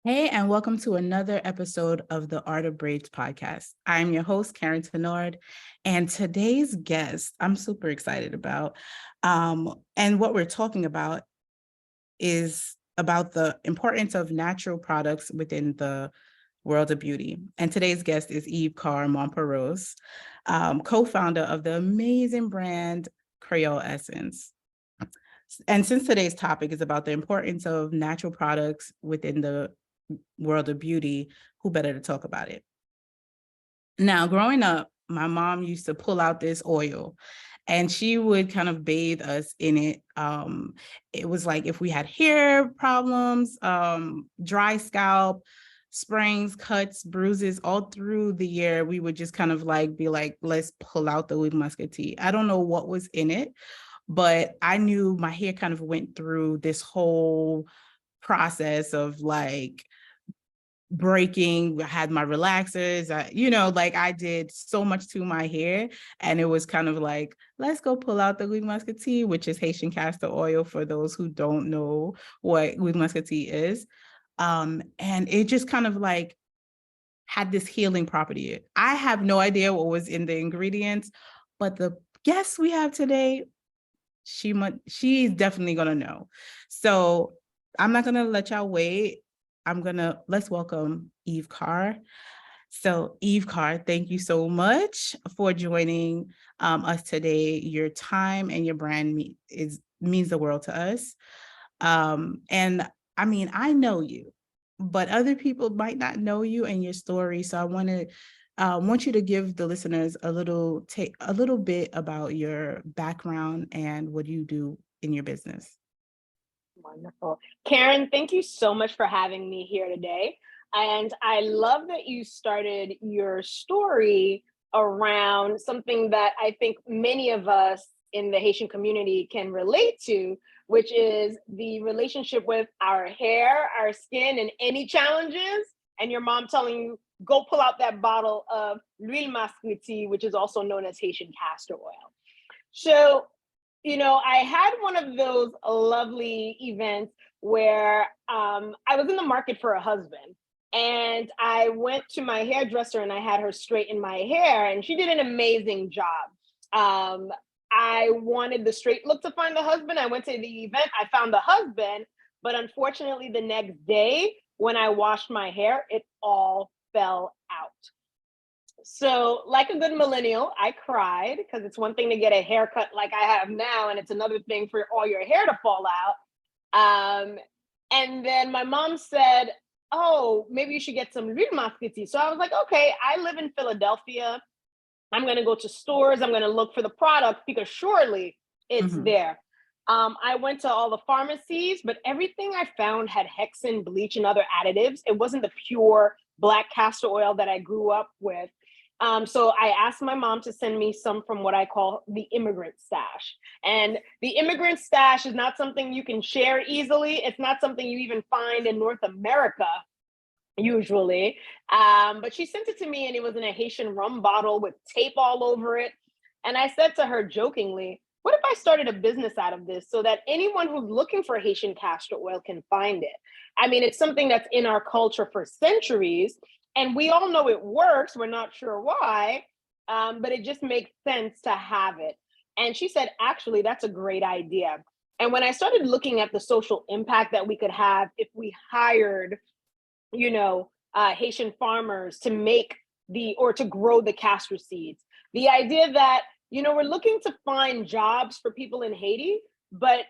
Hey, and welcome to another episode of the Art of Braids podcast. I'm your host, Karen Tenord, and today's guest I'm super excited about. And what we're talking about is about the importance of natural products within the world of beauty. And today's guest is Yve-car Momperousse, co-founder of the amazing brand Kreyol Essence. And since today's topic is about the importance of natural products within the world of beauty, who better to talk about it? Now, growing up, my mom used to pull out this oil and she would kind of bathe us in it. It was like if we had hair problems, dry scalp, sprains, cuts, bruises, all through the year, we would just kind of like be like, let's pull out the Huile Muscati. I don't know what was in it, but I knew my hair kind of went through this whole process of like breaking. I had my relaxers, I did so much to my hair, and it was kind of like, let's go pull out the Huile Muscati, which is Haitian castor oil for those who don't know what Huile Muscati is. And it just kind of like had this healing property. I have no idea what was in the ingredients, but the guest we have today, she's definitely gonna know. So I'm not gonna let y'all wait. Let's welcome Yve-car. So Yve-car, thank you so much for joining us today. Your time and your brand means the world to us. And I mean, I know you, but other people might not know you and your story. So I want you to give the listeners a little bit about your background and what you do in your business. Wonderful. Karen, thank you so much for having me here today. And I love that you started your story around something that I think many of us in the Haitian community can relate to, which is the relationship with our hair, our skin, and any challenges. And your mom telling you, go pull out that bottle of L'huile Muscati, which is also known as Haitian castor oil. So I had one of those lovely events where I was in the market for a husband. And I went to my hairdresser and I had her straighten my hair, and she did an amazing job. I wanted the straight look to find the husband. I went to the event, I found the husband, but unfortunately, the next day when I washed my hair, it all fell out. So, like a good millennial, I cried because it's one thing to get a haircut like I have now, and it's another thing for all your hair to fall out. And then my mom said, "Oh, maybe you should get some L'huile Muscati." So I was like, "Okay, I live in Philadelphia. I'm going to go to stores. I'm going to look for the product because surely it's Mhm. there." I went to all the pharmacies, but everything I found had hexane, bleach, and other additives. It wasn't the pure black castor oil that I grew up with. So I asked my mom to send me some from what I call the immigrant stash. And the immigrant stash is not something you can share easily. It's not something you even find in North America usually. But she sent it to me and it was in a Haitian rum bottle with tape all over it. And I said to her jokingly, what if I started a business out of this so that anyone who's looking for Haitian castor oil can find it? I mean, it's something that's in our culture for centuries, and we all know it works. We're not sure why, but it just makes sense to have it. And she said, actually, that's a great idea. And when I started looking at the social impact that we could have if we hired Haitian farmers to make or to grow the castor seeds. The idea that, we're looking to find jobs for people in Haiti, but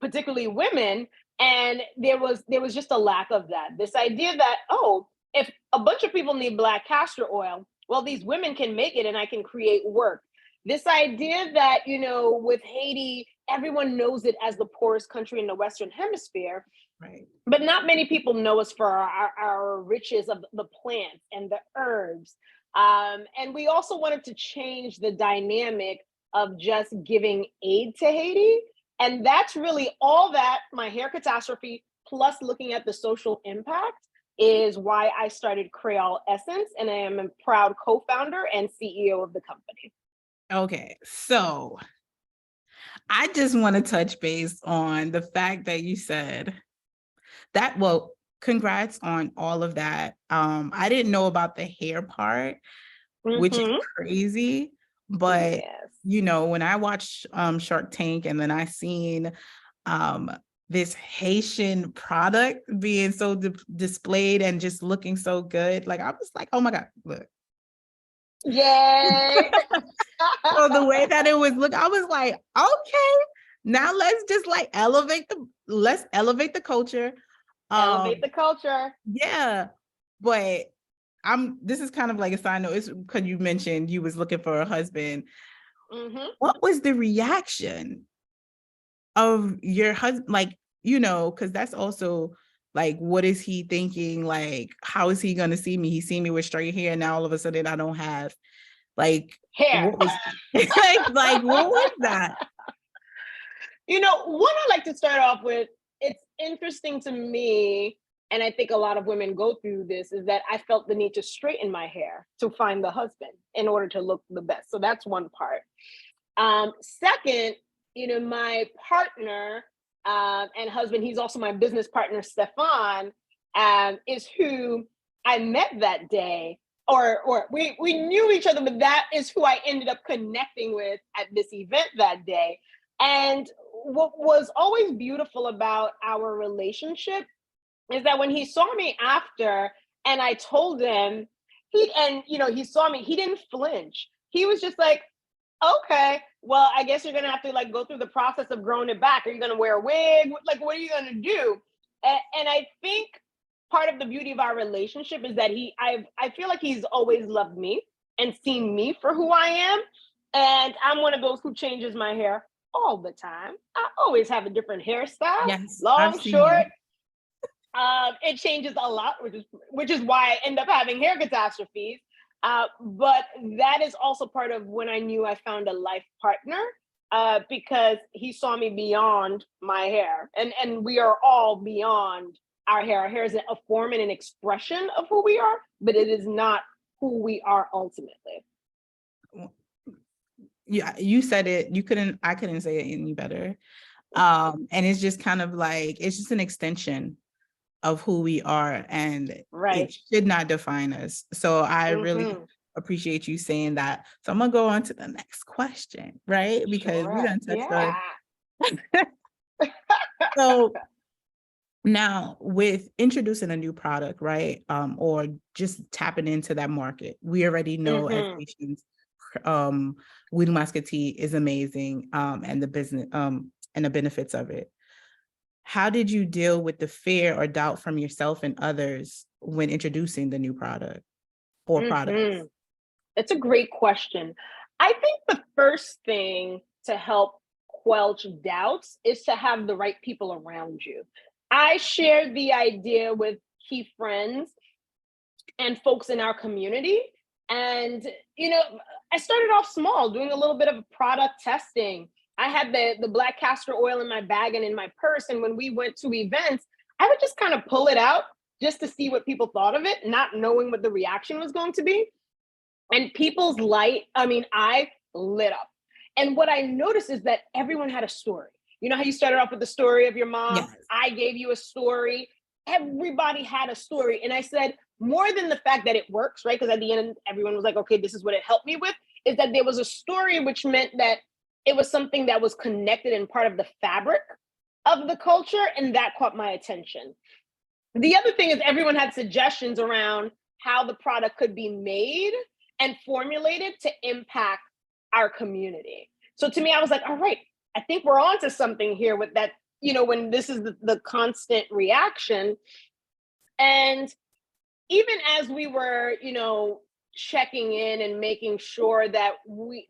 particularly women, and there was just a lack of that. This idea that, oh, if a bunch of people need black castor oil, well, these women can make it and I can create work. This idea that, with Haiti, everyone knows it as the poorest country in the Western Hemisphere, Right. but not many people know us for our riches of the plants and the herbs. And we also wanted to change the dynamic of just giving aid to Haiti. And that's really all that my hair catastrophe, plus looking at the social impact, is why I started Kreyol Essence. And I am a proud co founder and CEO of the company. Okay, so I just want to touch base on the fact that you said that, well, congrats on all of that. I didn't know about the hair part, which is Mm-hmm. crazy. But Yes. when I watched Shark Tank, and then I seen um this Haitian product being so displayed and just looking so good, like I was like, oh my God, look. Yay. So the way that it was look, I was like, okay, now let's elevate the culture. Elevate Um, the culture. yeah, but this is kind of like a side note. It's because you mentioned you was looking for a husband. Mm-hmm. What was the reaction of your husband? Like, because that's also like, what is he thinking? Like, how is he gonna see me? He see me with straight hair, and now all of a sudden I don't have like Hair. what was like what was that? One I like to start off with, it's interesting to me, and I think a lot of women go through this, is that I felt the need to straighten my hair to find the husband in order to look the best. So that's one part. Second, my partner and husband, he's also my business partner, Stefan, is who I met that day. Or we knew each other, but that is who I ended up connecting with at this event that day. And what was always beautiful about our relationship is that when he saw me after and I told him, he saw me, he didn't flinch. He was just like, okay, well, I guess you're gonna have to like go through the process of growing it back. Are you gonna wear a wig? Like, what are you gonna do? And I think part of the beauty of our relationship is that I feel like he's always loved me and seen me for who I am. And I'm one of those who changes my hair all the time. I always have a different hairstyle, Yes, I've long, seen short. you. It changes a lot, which is why I end up having hair catastrophes. But that is also part of when I knew I found a life partner, because he saw me beyond my hair, and we are all beyond our hair. Our hair is a form and an expression of who we are, but it is not who we are ultimately. Yeah, you said it. I couldn't say it any better. And it's just kind of like, it's just an extension of who we are, and it Right. should not define us. So I really Mm-hmm. appreciate you saying that. So I'm gonna go on to the next question, right? Because we Sure. done touched Yeah. on. So now with introducing a new product, right? Or just tapping into that market, we already know as Mm-hmm. Haitians, Weed Muscatine is amazing, and the business, and the benefits of it. How did you deal with the fear or doubt from yourself and others when introducing the new product or products? Mm-hmm. That's a great question. I think the first thing to help quelch doubts is to have the right people around you. I shared the idea with key friends and folks in our community. And, I started off small, doing a little bit of product testing. I had the black castor oil in my bag and in my purse. And when we went to events, I would just kind of pull it out just to see what people thought of it, not knowing what the reaction was going to be. And people's I lit up. And what I noticed is that everyone had a story. You know how you started off with the story of your mom? Yes. I gave you a story. Everybody had a story. And I said, more than the fact that it works, right? Because at the end, everyone was like, okay, this is what it helped me with, is that there was a story, which meant that it was something that was connected and part of the fabric of the culture. And that caught my attention. The other thing is everyone had suggestions around how the product could be made and formulated to impact our community. So to me, I was like, all right, I think we're onto something here with that, when this is the constant reaction. And even as we were, checking in and making sure that we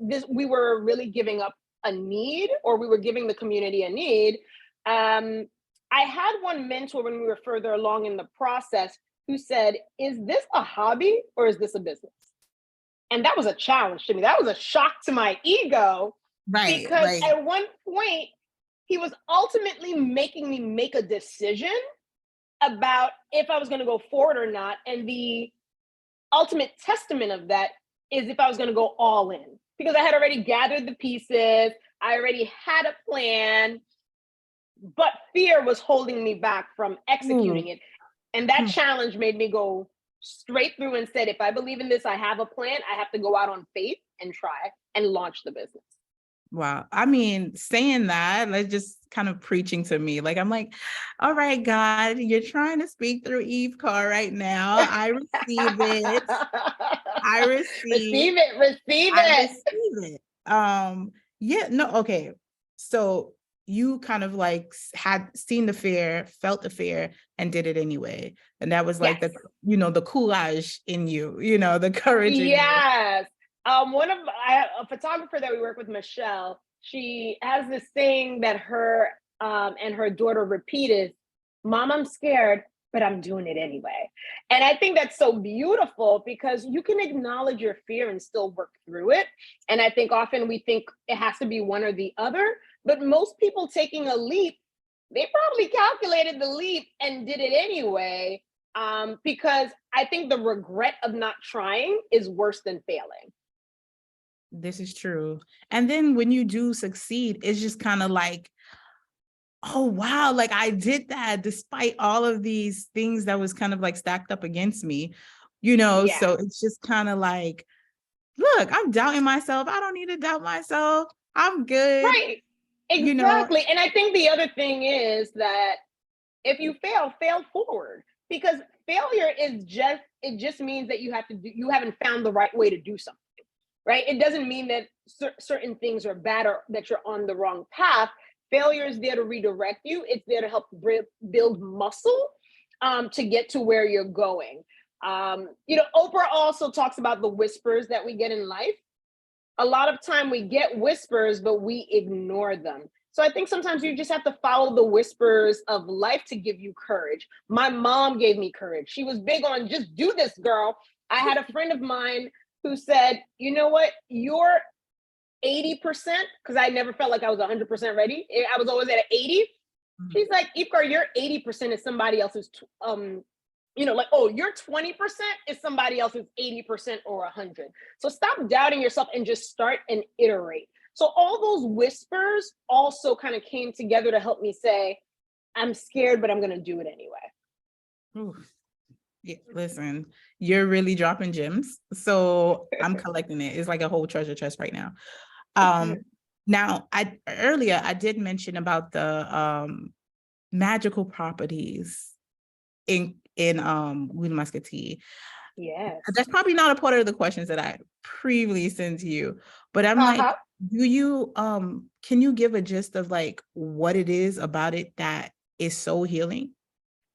were really giving up a need, or we were giving the community a need, I had one mentor when we were further along in the process who said, is this a hobby or is this a business? And that was a challenge to me. That was a shock to my ego, Right. because Like, at one point, he was ultimately making me make a decision about if I was going to go forward or not. And the ultimate testament of that is if I was going to go all in, because I had already gathered the pieces, I already had a plan, but fear was holding me back from ooh, executing it. And that Hmm. challenge made me go straight through and said, if I believe in this, I have a plan. I have to go out on faith and try and launch the business. Wow. I mean, saying that, like just kind of preaching to me. Like, I'm like, all right, God, you're trying to speak through Yve-car right now. I receive it. I receive, Receive it, receive I it. receive it. Yeah, no, okay. So you kind of like had seen the fear, felt the fear, and did it anyway. And that was like Yes. the, the courage in you, the courage in you. Yes. A photographer that we work with, Michelle, she has this thing that her and her daughter repeat is, Mom, I'm scared, but I'm doing it anyway. And I think that's so beautiful because you can acknowledge your fear and still work through it. And I think often we think it has to be one or the other, but most people taking a leap, they probably calculated the leap and did it anyway, because I think the regret of not trying is worse than failing. This is true. And then when you do succeed, it's just kind of like, oh, wow, like I did that despite all of these things that was kind of like stacked up against me, Yeah. so it's just kind of like, look, I'm doubting myself. I don't need to doubt myself. I'm good, Right. you know. Exactly. And I think the other thing is that if you fail forward, because failure is just, it just means that you haven't found the right way to do something, right? It doesn't mean that certain things are bad or that you're on the wrong path. Failure is there to redirect you. It's there to help build muscle, to get to where you're going. Oprah also talks about the whispers that we get in life. A lot of time we get whispers, but we ignore them. So I think sometimes you just have to follow the whispers of life to give you courage. My mom gave me courage. She was big on just do this, girl. I had a friend of mine who said, you know what, you're 80%, because I never felt like I was 100% ready. I was always at an 80. She's like, Yve-car, your 80% is somebody else's like, oh, your 20% is somebody else's 80% or 100. So stop doubting yourself and just start and iterate. So all those whispers also kind of came together to help me say, I'm scared, but I'm going to do it anyway. Ooh. Yeah, listen, you're really dropping gems. So I'm collecting it. It's like a whole treasure chest right now. Now earlier I did mention about the magical properties in Huile Muscatine. Yes. That's probably not a part of the questions that I previously sent to you, but I'm like, Uh-huh. can you give a gist of like what it is about it that is so healing?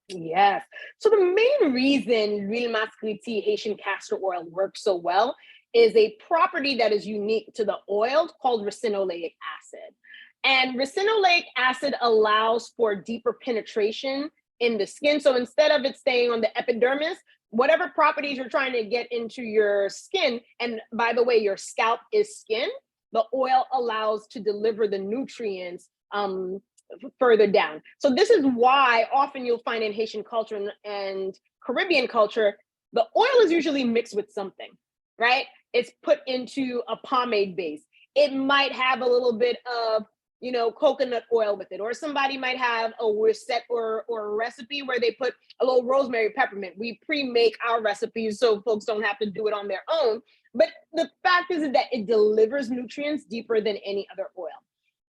Yes. So the main reason Huile Muscatine Haitian castor oil works so well is a property that is unique to the oil called ricinoleic acid. And ricinoleic acid allows for deeper penetration in the skin. So instead of it staying on the epidermis, whatever properties you're trying to get into your skin, and by the way, your scalp is skin, the oil allows to deliver the nutrients further down. So this is why often you'll find in Haitian culture and Caribbean culture, the oil is usually mixed with something, right? It's put into a pomade base. It might have a little bit of, coconut oil with it, or somebody might have a recette or a recipe where they put a little rosemary peppermint. We pre-make our recipes so folks don't have to do it on their own. But the fact is that it delivers nutrients deeper than any other oil.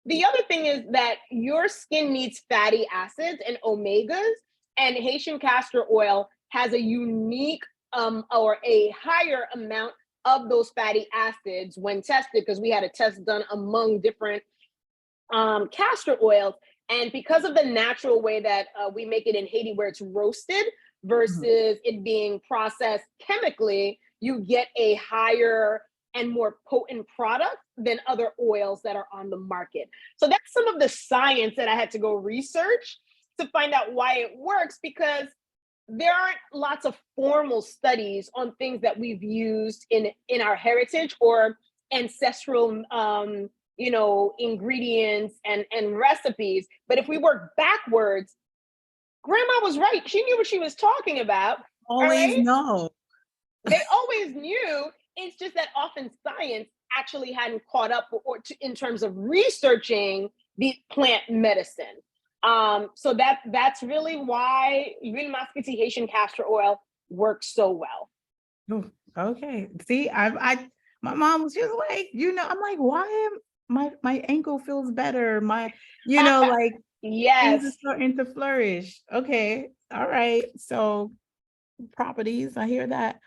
The other thing is that your skin needs fatty acids and omegas, and Haitian castor oil has a unique or a higher amount of those fatty acids when tested, because we had a test done among different castor oils. And because of the natural way that we make it in Haiti, where it's roasted versus it being processed chemically, you get a higher and more potent product than other oils that are on the market. So that's some of the science that I had to go research to find out why it works, because there aren't lots of formal studies on things that we've used in our heritage or ancestral ingredients and recipes. But if we work backwards, grandma was right. She knew what she was talking about. All Always right. know. They always knew. It's just that often science actually hadn't caught up in terms of researching the plant medicine. So that's really why Huile Muscati Haitian castor oil works so well. Oh, okay. See, my mom was just like, I'm like, why am my ankle feels better? Like things are Yes. starting to flourish. Okay. All right. So properties, I hear that.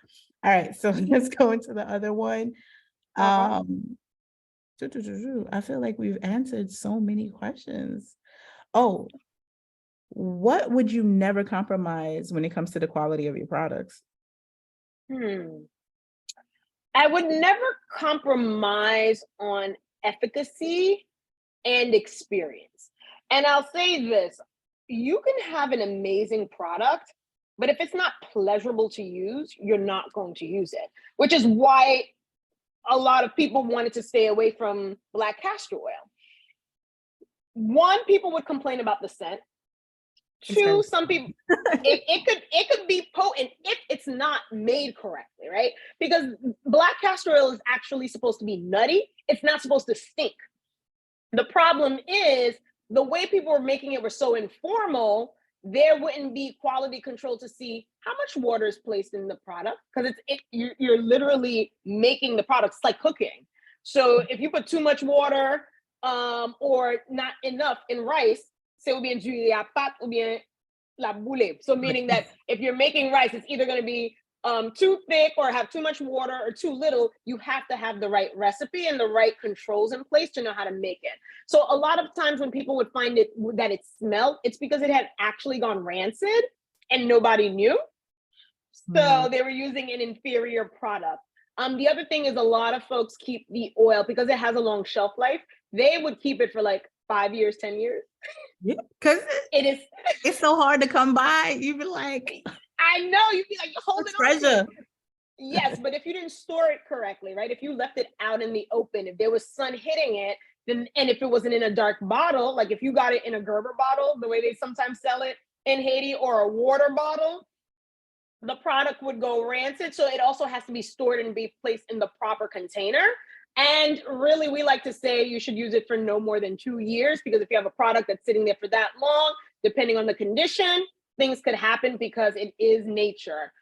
All right. So let's go into the other one. Uh-huh. Um, I feel like we've answered so many questions. Oh, what would you never compromise when it comes to the quality of your products? Hmm. I would never compromise on efficacy and experience. And I'll say this, you can have an amazing product, but if it's not pleasurable to use, you're not going to use it, which is why a lot of people wanted to stay away from black castor oil. One, people would complain about the scent. It's very Two, some people it could be potent if it's not made correctly, right? Because black castor oil is actually supposed to be nutty. It's not supposed to stink. The problem is the way people were making it were so informal, there wouldn't be quality control to see how much water is placed in the product because you're literally making the products like cooking. So if you put too much water or not enough in rice, c'est ou bien du la pâte ou bien la boule. So meaning that if you're making rice, it's either going to be too thick or have too much water or too little. You have to have the right recipe and the right controls in place to know how to make it. So a lot of times when people would find it that it smelled, it's because it had actually gone rancid and nobody knew. So they were using an inferior product. The other thing is a lot of folks keep the oil because it has a long shelf life. They would keep it for like 5 years, 10 years. Yeah, because It is. it's so hard to come by. You be like, I know you'd be like, you're holding on to treasure. it. Yes, but if you didn't store it correctly, right? If you left it out in the open, if there was sun hitting it, then and if it wasn't in a dark bottle, like if you got it in a Gerber bottle, the way they sometimes sell it in Haiti, or a water bottle, the product would go rancid. So it also has to be stored and be placed in the proper container. And really, we like to say you should use it for no more than 2 years, because if you have a product that's sitting there for that long, depending on the condition, things could happen because it is nature.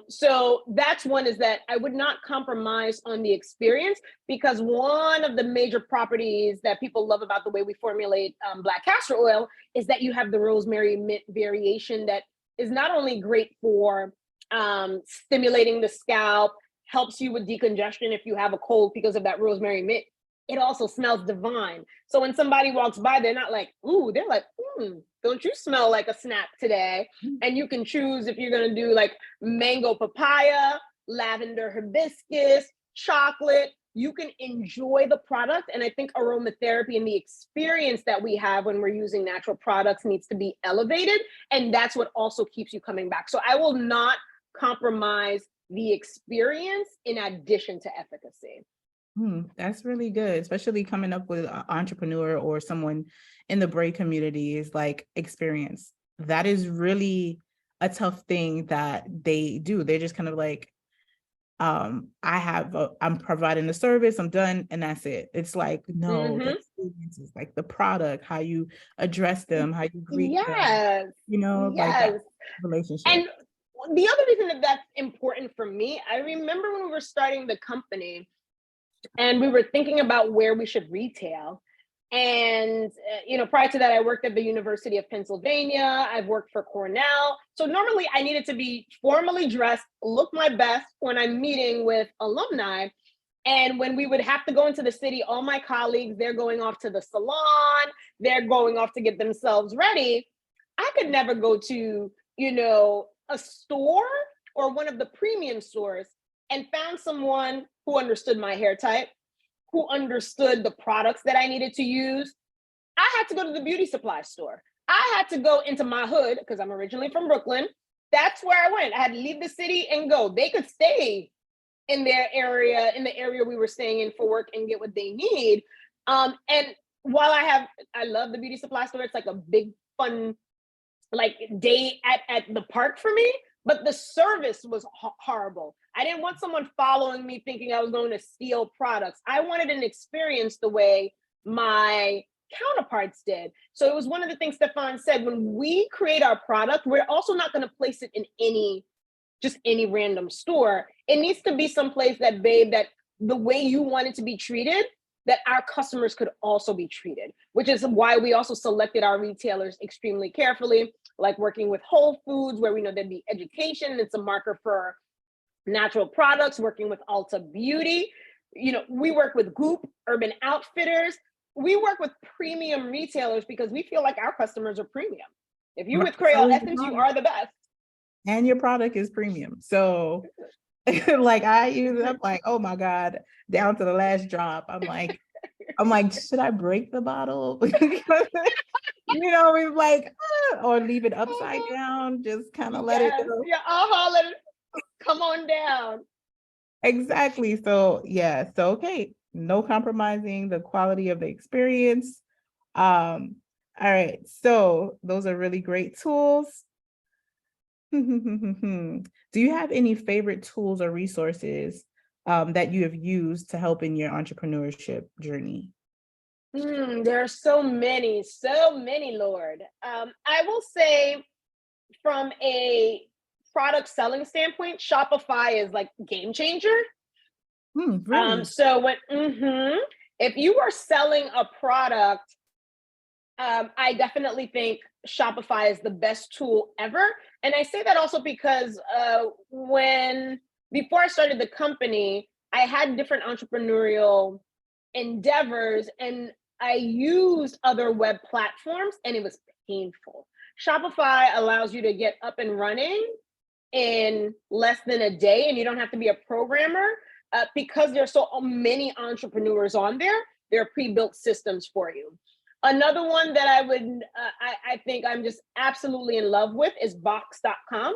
So that's one, is that I would not compromise on the experience, because one of the major properties that people love about the way we formulate black castor oil is that you have the rosemary mint variation that is not only great for stimulating the scalp, helps you with decongestion if you have a cold because of that rosemary mint. It also smells divine. So when somebody walks by, they're not like, ooh, they're like, don't you smell like a snack today? And you can choose if you're going to do like mango papaya, lavender hibiscus, chocolate. You can enjoy the product. And I think aromatherapy and the experience that we have when we're using natural products needs to be elevated. And that's what also keeps you coming back. So I will not compromise the experience in addition to efficacy. That's really good, especially coming up with an entrepreneur or someone in the braid community is like experience. That is really a tough thing that they do. They're just kind of like, I'm providing the service, I'm done, and that's it. It's like, no, the experience is like the product, how you address them, how you greet them, Yes. like that Yes. relationship. And the other reason that that's important for me, I remember when we were starting the company and we were thinking about where we should retail. And, prior to that, I worked at the University of Pennsylvania. I've worked for Cornell. So normally I needed to be formally dressed, look my best when I'm meeting with alumni. And when we would have to go into the city, all my colleagues, they're going off to the salon, they're going off to get themselves ready. I could never go to, a store or one of the premium stores and found someone who understood my hair type, who understood the products that I needed to use. I had to go to the beauty supply store. I had to go into my hood because I'm originally from Brooklyn. That's where I went. I had to leave the city and go. They could stay in their area, in the area we were staying in for work, and get what they need. And while I love the beauty supply store. It's like a big fun like day at the park for me, but the service was horrible. I didn't want someone following me thinking I was going to steal products. I wanted an experience the way my counterparts did. So it was one of the things Stefan said, when we create our product, we're also not going to place it in any random store. It needs to be someplace that, babe, that the way you want it to be treated, that our customers could also be treated, which is why we also selected our retailers extremely carefully, like working with Whole Foods, where we know there'd be education. It's a marker for natural products, working with Ulta Beauty. We work with Goop, Urban Outfitters. We work with premium retailers because we feel like our customers are premium. If you're with Kreyol Essence, you are the best. And your product is premium. So like I'm like, oh my God, down to the last drop. I'm like, should I break the bottle? We're like, or leave it upside down, just kind of let it go. Yeah, let it come on down. Exactly. So yeah, so okay, no compromising the quality of the experience. All right, so those are really great tools. Do you have any favorite tools or resources that you have used to help in your entrepreneurship journey? There are so many, Lord. I will say, from a product selling standpoint, Shopify is like game changer. Really? So if you are selling a product, I definitely think Shopify is the best tool ever. And I say that also because before I started the company, I had different entrepreneurial endeavors and I used other web platforms and it was painful. Shopify allows you to get up and running in less than a day, and you don't have to be a programmer because there's so many entrepreneurs on there. There are pre-built systems for you. Another one that I think I'm just absolutely in love with is box.com.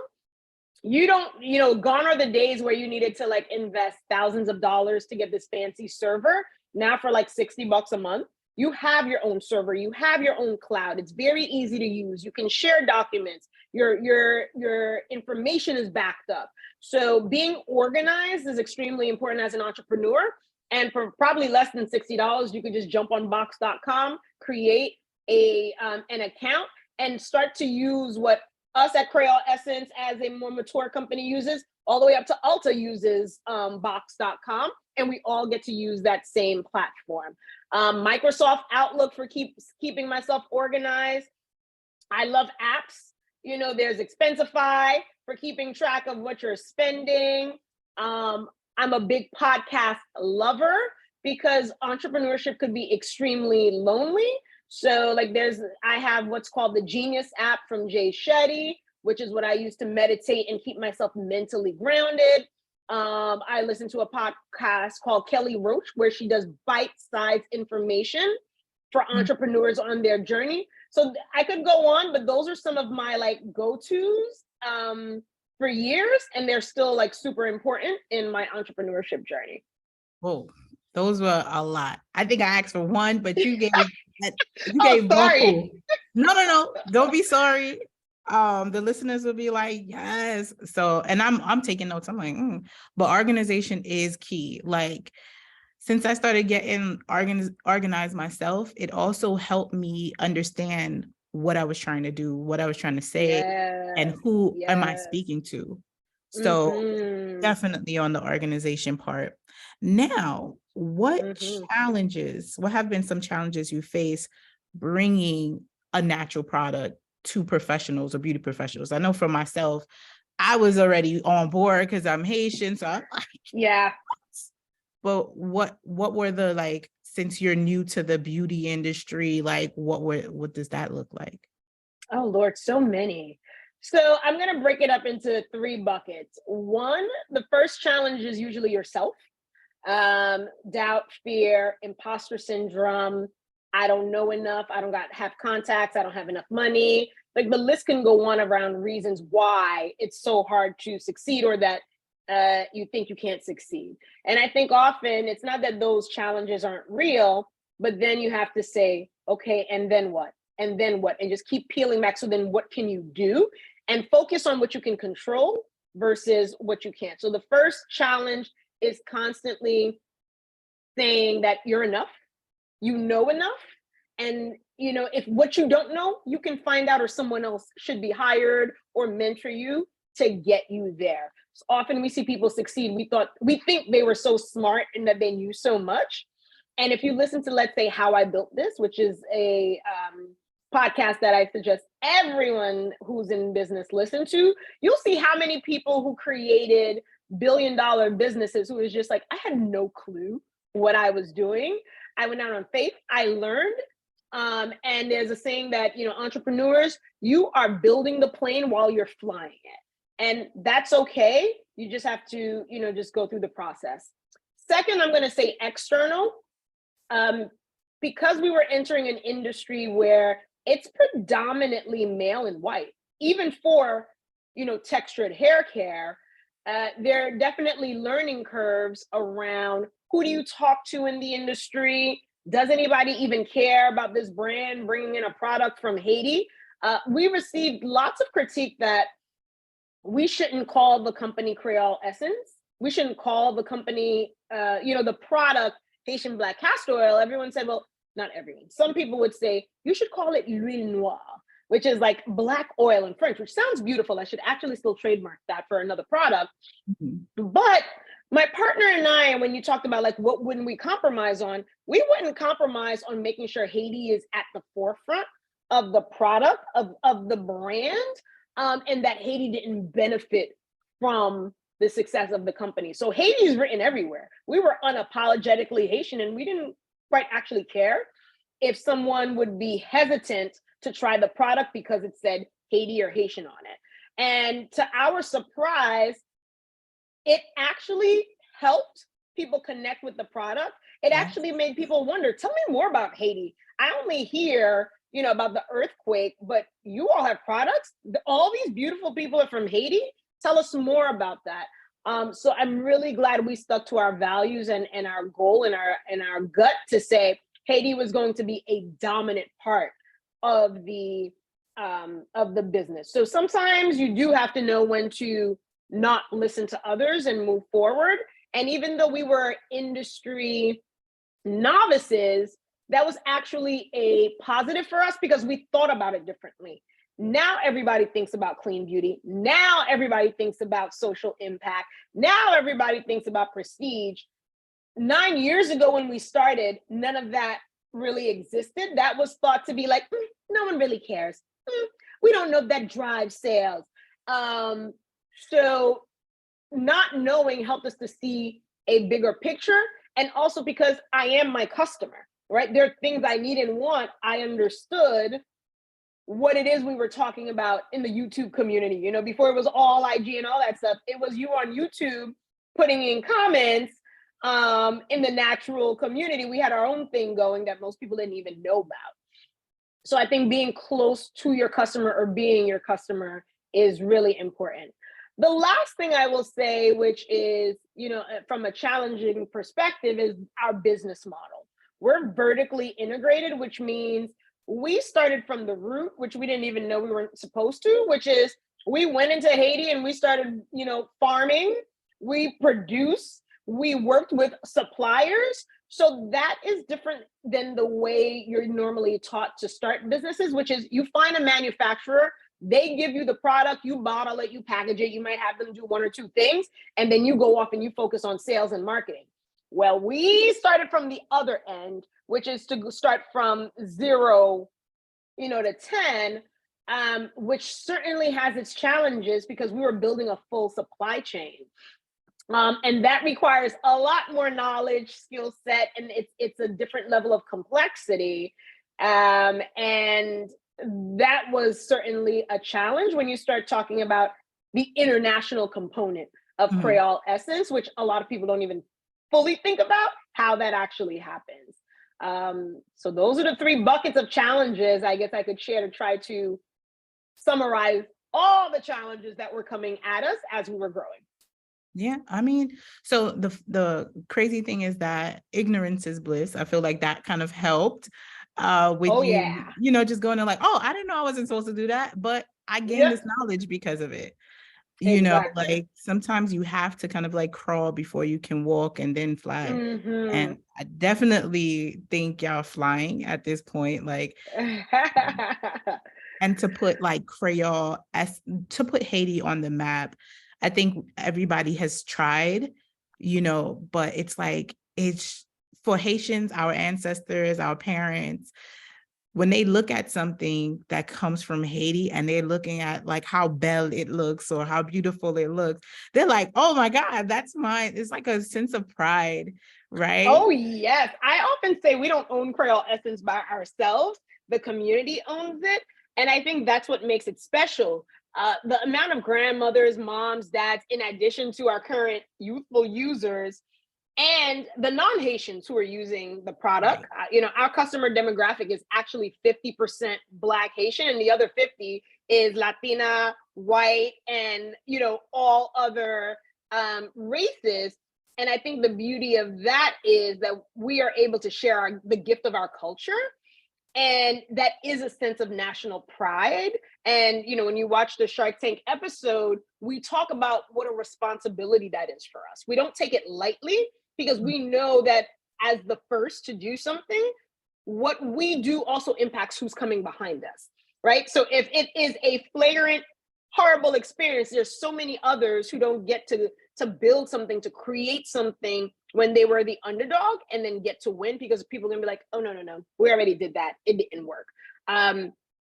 Gone are the days where you needed to like invest thousands of dollars to get this fancy server. Now for like $60 a month, you have your own server, you have your own cloud. It's very easy to use. You can share documents. Your information is backed up. So being organized is extremely important as an entrepreneur. And for probably less than $60, you could just jump on box.com, create an account, and start to use what us at Kreyol Essence as a more mature company uses, all the way up to Ulta uses box.com, and we all get to use that same platform. Microsoft Outlook for keeping myself organized. I love apps. There's Expensify for keeping track of what you're spending. I'm a big podcast lover because entrepreneurship could be extremely lonely. So I have what's called the Genius app from Jay Shetty, which is what I use to meditate and keep myself mentally grounded. I listen to a podcast called Kelly Roach, where she does bite-sized information for entrepreneurs on their journey. So I could go on, but those are some of my go-tos for years, and they're still super important in my entrepreneurship journey. Whoa, those were a lot. I think I asked for one, but you gave sorry. No, don't be sorry. The listeners will be like, yes. So, and I'm taking notes. I'm like, but organization is key. Since I started getting organized myself, it also helped me understand what I was trying to do, what I was trying to say, and who am I speaking to. So definitely on the organization part. Now, what have been some challenges you face bringing a natural product to professionals or beauty professionals? I know for myself, I was already on board because I'm Haitian. So I'm like, yeah. But what were the since you're new to the beauty industry, what does that look like? Oh Lord, so many. So I'm going to break it up into 3 buckets. One, the first challenge is usually yourself. Doubt, fear, imposter syndrome. I don't know enough. I don't have contacts. I don't have enough money. The list can go on around reasons why it's so hard to succeed, or that you think you can't succeed. And I think often it's not that those challenges aren't real, but then you have to say, okay, and then what? And then what? And just keep peeling back. So then what can you do? And focus on what you can control versus what you can't. So the first challenge is constantly saying that you're enough, you know enough, And, if what you don't know, you can find out, or someone else should be hired or mentor you to get you there. So often we see people succeed. We think they were so smart and that they knew so much. And if you listen to, let's say, How I Built This, which is a podcast that I suggest everyone who's in business listen to, you'll see how many people who created billion-dollar businesses who was just like, I had no clue what I was doing. I went out on faith. I learned. And there's a saying that, entrepreneurs, you are building the plane while you're flying it. And that's okay. You just have to, just go through the process. Second, I'm going to say external. Because we were entering an industry where it's predominantly male and white, even for, textured hair care, there are definitely learning curves around who do you talk to in the industry? Does anybody even care about this brand bringing in a product from Haiti? We received lots of critique that we shouldn't call the company Kreyol Essence. We shouldn't call the company, the product Haitian black castor oil. Everyone said, well, not everyone. Some people would say, you should call it l'huile noire, which is like black oil in French, which sounds beautiful. I should actually still trademark that for another product. Mm-hmm. But my partner and I, when you talked about like, what wouldn't we compromise on? We wouldn't compromise on making sure Haiti is at the forefront of the product, of the brand, and that Haiti didn't benefit from the success of the company. So Haiti is written everywhere. We were unapologetically Haitian, and we didn't quite actually care if someone would be hesitant to try the product because it said Haiti or Haitian on it. And to our surprise, it actually helped people connect with the product. It actually made people wonder, tell me more about Haiti. I only hear, about the earthquake, but you all have products. All these beautiful people are from Haiti. Tell us more about that. So I'm really glad we stuck to our values and our goal and our gut to say Haiti was going to be a dominant part of the business. So sometimes you do have to know when to not listen to others and move forward. And even though we were industry novices, that was actually a positive for us because we thought about it differently. Now everybody thinks about clean beauty. Now everybody thinks about social impact. Now everybody thinks about prestige. 9 years ago when we started, none of that really existed. That was thought to be like, no one really cares. We don't know if that drives sales. So not knowing helped us to see a bigger picture. And also because I am my customer, right? There are things I need and want. I understood what it is we were talking about in the YouTube community. Before it was all IG and all that stuff, it was you on YouTube putting in comments in the natural community. We had our own thing going that most people didn't even know about. So I think being close to your customer or being your customer is really important. The last thing I will say, which is, from a challenging perspective, is our business model. We're vertically integrated, which means we started from the root, which we didn't even know we weren't supposed to, which is we went into Haiti and we started, farming, we produce, we worked with suppliers. So that is different than the way you're normally taught to start businesses, which is you find a manufacturer, they give you the product, you bottle it, you package it, you might have them do one or two things, and then you go off and you focus on sales and marketing. Well, we started from the other end, which is to start from 0, to 10, which certainly has its challenges because we were building a full supply chain. And that requires a lot more knowledge, skill set, and it's a different level of complexity. And that was certainly a challenge when you start talking about the international component of Kreyol Essence, which a lot of people don't even fully think about how that actually happens. So those are the 3 buckets of challenges I guess I could share to try to summarize all the challenges that were coming at us as we were growing. Yeah, I mean, so the crazy thing is that ignorance is bliss. I feel like that kind of helped with just going to like, oh, I didn't know I wasn't supposed to do that, but I gained this knowledge because of it. Exactly. like sometimes you have to kind of like crawl before you can walk and then fly. Hmm. And I definitely think y'all flying at this point, like, and to put like Kreyol as to put Haiti on the map. I think everybody has tried, but it's like it's for Haitians, our ancestors, our parents, when they look at something that comes from Haiti and they're looking at like how belle it looks or how beautiful it looks, they're like, oh my God, that's mine. It's like a sense of pride, right? Oh, yes. I often say we don't own Kreyol Essence by ourselves. The community owns it. And I think that's what makes it special. The amount of grandmothers, moms, dads, in addition to our current youthful users and the non-Haitians who are using the product. Right. Our customer demographic is actually 50% Black Haitian, and the other 50 is Latina, white, and all other races. And I think the beauty of that is that we are able to share the gift of our culture. And that is a sense of national pride. And, when you watch the Shark Tank episode, we talk about what a responsibility that is for us. We don't take it lightly because we know that as the first to do something, what we do also impacts who's coming behind us, right? So if it is a flagrant, horrible experience, there's so many others who don't get to build something, to create something when they were the underdog and then get to win, because people are gonna be like, oh no, we already did that, it didn't work.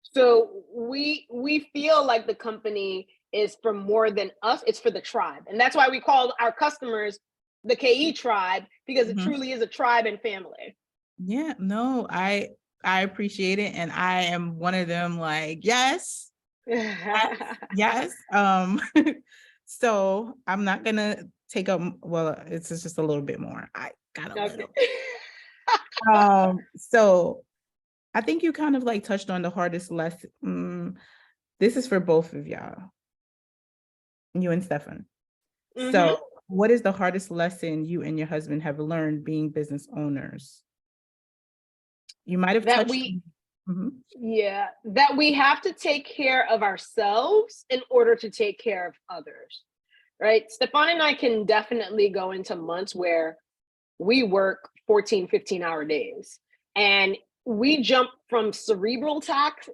So we feel like the company is for more than us, it's for the tribe. And that's why we call our customers the KE tribe, because it Mhm. truly is a tribe and family. Yeah, no, I appreciate it. And I am one of them, like, yes, yes, yes. So I'm not gonna take up, well, it's just a little bit more. I got a Okay. little. So I think you kind of like touched on the hardest lesson. This is for both of y'all, you and Stefan. Hmm. So what is the hardest lesson you and your husband have learned being business owners? You might have That touched. we Mhm. Yeah, that we have to take care of ourselves in order to take care of others, right? Stefan and I can definitely go into months where we work 14, 15-hour days. And we jump from cerebral task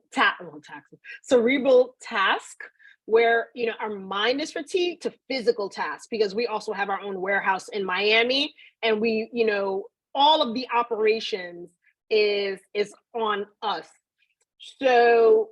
where our mind is fatigued to physical tasks, because we also have our own warehouse in Miami, and we, all of the operations is on us. So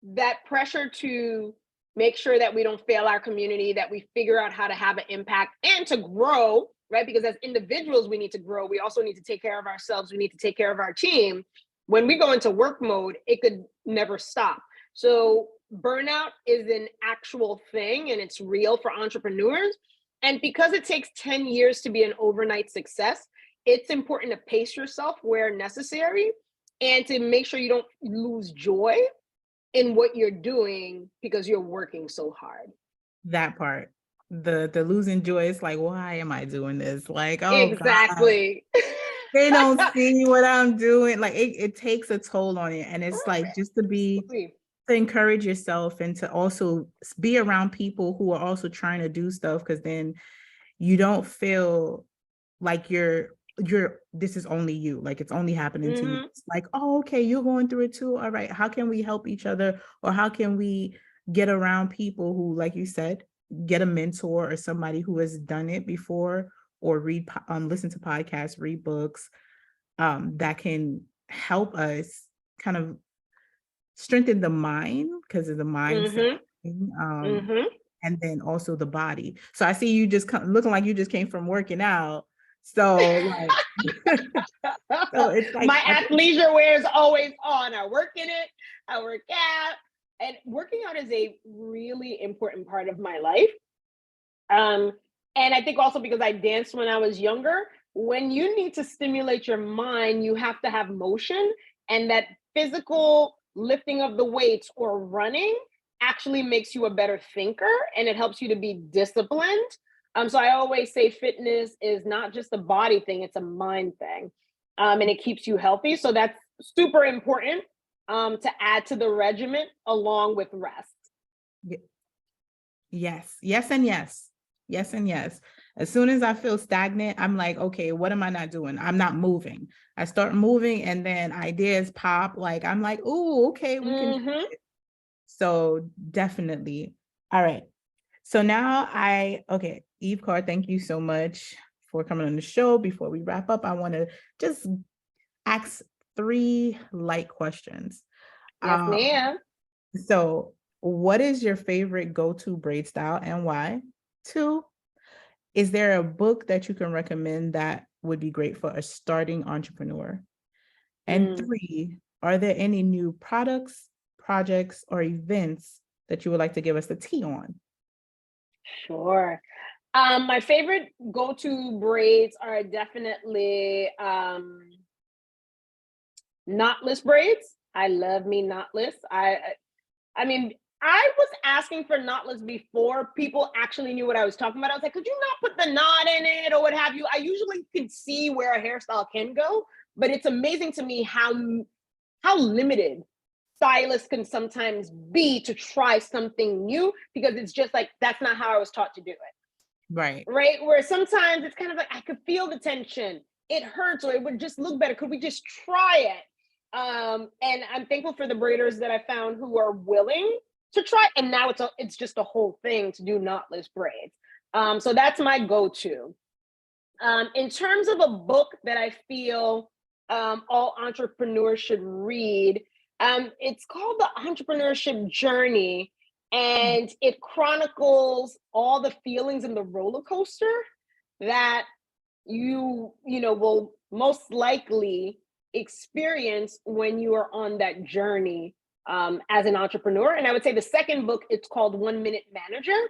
that pressure to make sure that we don't fail our community, that we figure out how to have an impact and to grow, right? Because as individuals, we need to grow. We also need to take care of ourselves. We need to take care of our team. When we go into work mode, it could never stop. So burnout is an actual thing and it's real for entrepreneurs. And because it takes 10 years to be an overnight success, it's important to pace yourself where necessary and to make sure you don't lose joy in what you're doing because you're working so hard. That part. The losing joy is like, why am I doing this? Like, oh God, Exactly. they don't see what I'm doing. Like it takes a toll on it. And it's like just to encourage yourself and to also be around people who are also trying to do stuff, because then you don't feel like you're this is only you, like it's only happening to you. Mm-hmm. It's like, oh, okay, you're going through it too. All right, how can we help each other, or how can we get around people who, like you said, get a mentor or somebody who has done it before, or listen to podcasts, read books, that can help us kind of strengthen the mind, because of the mindset, Mm-hmm. Mm-hmm. and then also the body. So I see you just looking like you just came from working out. So like, so it's like My athleisure wear is always on. I work in it. I work out. And working out is a really important part of my life. Um, and I think also because I danced when I was younger, when you need to stimulate your mind, you have to have motion, and that physical lifting of the weights or running actually makes you a better thinker and it helps you to be disciplined. So I always say fitness is not just a body thing, it's a mind thing. And it keeps you healthy. So that's super important to add to the regimen along with rest. Yes, yes, and yes. Yes, and yes. As soon as I feel stagnant, I'm like, okay, what am I not doing? I'm not moving. I start moving and then ideas pop. Like, I'm like, oh, okay, we can do Mm-hmm. it. So definitely. All right. So now okay, Yve-car, thank you so much for coming on the show. Before we wrap up, I want to just ask three light questions. Yes, Um, ma'am. so what is your favorite go-to braid style and why? Two, is there a book that you can recommend that would be great for a starting entrepreneur? And Mm, three, are there any new products, projects, or events that you would like to give us the tea on? sure. My favorite go-to braids are definitely knotless braids. I love me knotless. I mean, I was asking for knotless before people actually knew what I was talking about. I was like, could you not put the knot in it or what have you? I usually could see where a hairstyle can go, but it's amazing to me how limited stylists can sometimes be to try something new because it's just like that's not how I was taught to do it. Right. Right? Where sometimes it's kind of like I could feel the tension. It hurts, or it would just look better. Could we just try it? And I'm thankful for the braiders that I found who are willing to try. And now it's just a whole thing to do knotless braids. So that's my go-to. In terms of a book that I feel all entrepreneurs should read, it's called The Entrepreneurship Journey, and it chronicles all the feelings in the roller coaster that you will most likely experience when you are on that journey as an entrepreneur. And I would say the second book, it's called 1 Minute Manager,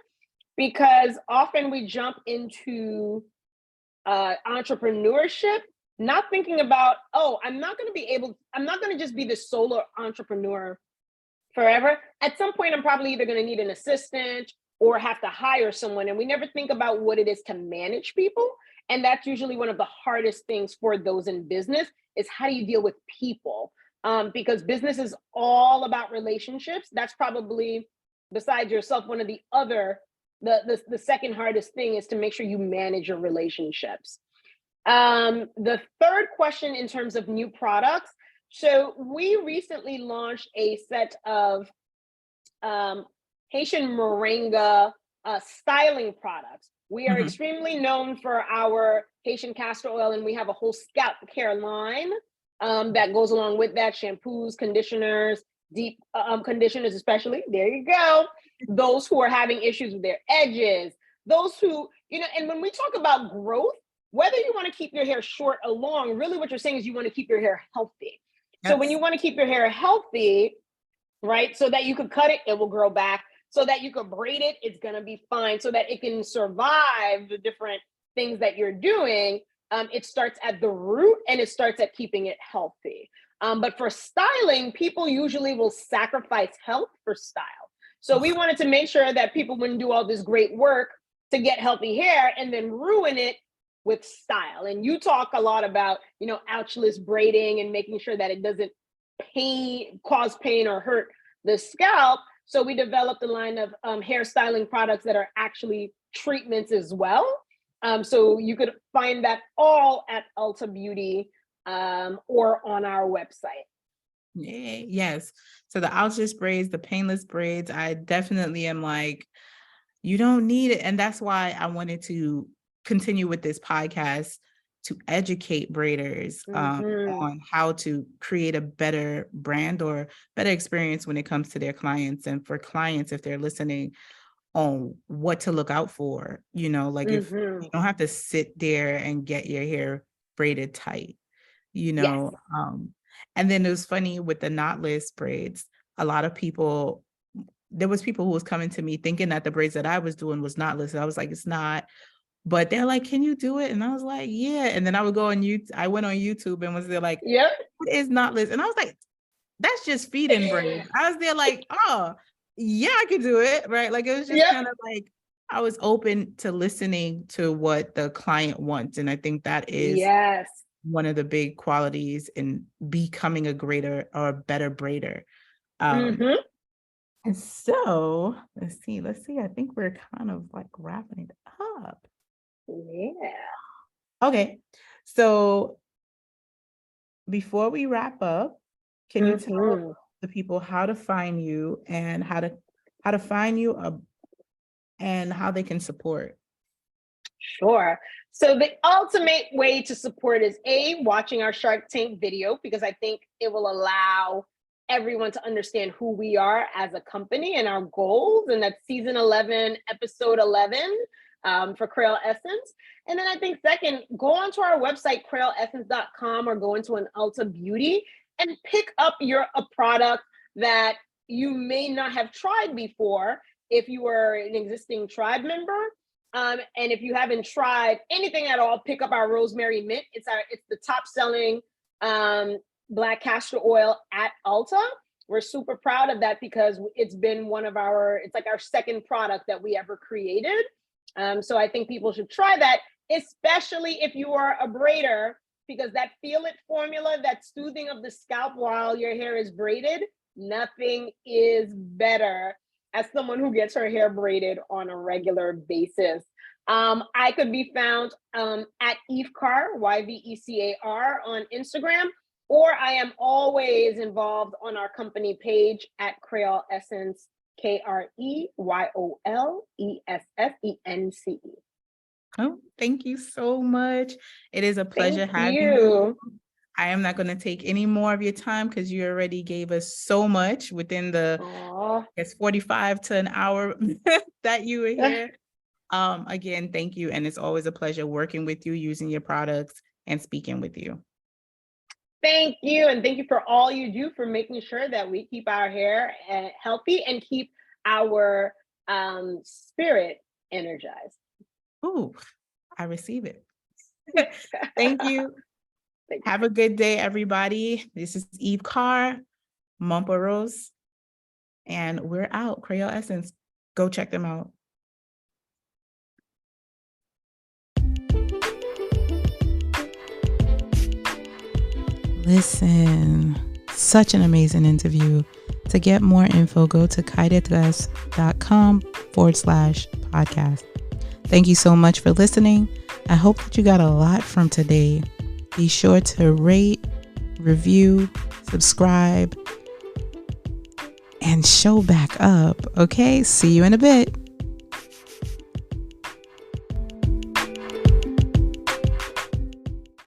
because often we jump into entrepreneurship, not thinking about, oh, I'm not going to just be the solo entrepreneur forever. At some point, I'm probably either going to need an assistant or have to hire someone. And we never think about what it is to manage people. And that's usually one of the hardest things for those in business is how do you deal with people? Because business is all about relationships. That's probably, besides yourself, one of the other, the second hardest thing is to make sure you manage your relationships. The third question in terms of new products. So we recently launched a set of um, Haitian moringa styling products. We are Mhm. extremely known for our Haitian castor oil, and we have a whole scalp care line that goes along with that: shampoos, conditioners, deep conditioners, especially. There you go. Those who are having issues with their edges, those who, and when we talk about growth, whether you want to keep your hair short or long, really what you're saying is you want to keep your hair healthy. So when Yes. you want to keep your hair healthy, right? So that you could cut it, it will grow back. So that you could braid it, it's going to be fine. So that it can survive the different things that you're doing. It starts at the root and it starts at keeping it healthy. But for styling, people usually will sacrifice health for style. So we Ugh. wanted to make sure that people wouldn't do all this great work to get healthy hair and then ruin it with style. And you talk a lot about, ouchless braiding and making sure that it doesn't cause pain or hurt the scalp. So we developed a line of hairstyling products that are actually treatments as well. So you could find that all at Ulta Beauty or on our website. Yeah, yes. So the ouchless braids, the painless braids, I definitely am like, you don't need it. And that's why I wanted to continue with this podcast to educate braiders Mm-hmm. on how to create a better brand or better experience when it comes to their clients. And for clients, if they're listening, on what to look out for, like if Mm-hmm. you don't have to sit there and get your hair braided tight, you Yes. know. And then it was funny with the knotless braids, a lot of people, there was people who was coming to me thinking that the braids that I was doing was knotless. And I was like, it's not. But they're like, can you do it? And I was like, yeah. And then I would go on YouTube. I went on YouTube and was there like, Yep. what is knotless? And I was like, that's just feed-in braids. I was there like, oh, yeah, I could do it, right? Like it was just Yep. kind of like I was open to listening to what the client wants, and I think that is Yes. one of the big qualities in becoming a greater or a better braider. Um, Mm-hmm. And so let's see. I think we're kind of like wrapping it up. Yeah. Okay. So before we wrap up, can you tell Mhm. the people how to find you and how to find you and how they can support? Sure. So the ultimate way to support is watching our Shark Tank video, because I think it will allow everyone to understand who we are as a company and our goals. And that's season 11, episode 11, for Kreyol Essence. And then I think second, go onto our website, kreyolessence.com, or go into an Ulta Beauty and pick up a product that you may not have tried before if you were an existing tribe member. And if you haven't tried anything at all, pick up our rosemary mint. It's the top selling black castor oil at Ulta. We're super proud of that because it's been it's like our second product that we ever created. So I think people should try that, especially if you are a braider, because that Feel It formula, that soothing of the scalp while your hair is braided, nothing is better. As someone who gets her hair braided on a regular basis. I could be found at Yve-car, Yvecar, on Instagram, or I am always involved on our company page at Kreyol Essence, KreyolEssence. Oh, thank you so much. It is a pleasure Thank having you. you. I am not going to take any more of your time because you already gave us so much within the, Aw. I guess, 45 to an hour that you were here. Again, thank you. And it's always a pleasure working with you, using your products, and speaking with you. Thank you. And thank you for all you do for making sure that we keep our hair healthy and keep our spirit energized. Ooh, I receive it. Thank you. Thank you. Have a good day, everybody. This is Yve-car Momperousse, and we're out. Kreyol Essence. Go check them out. Listen, such an amazing interview. To get more info, go to kaidetres.com/podcast. Thank you so much for listening. I hope that you got a lot from today. Be sure to rate, review, subscribe, and show back up. Okay, see you in a bit.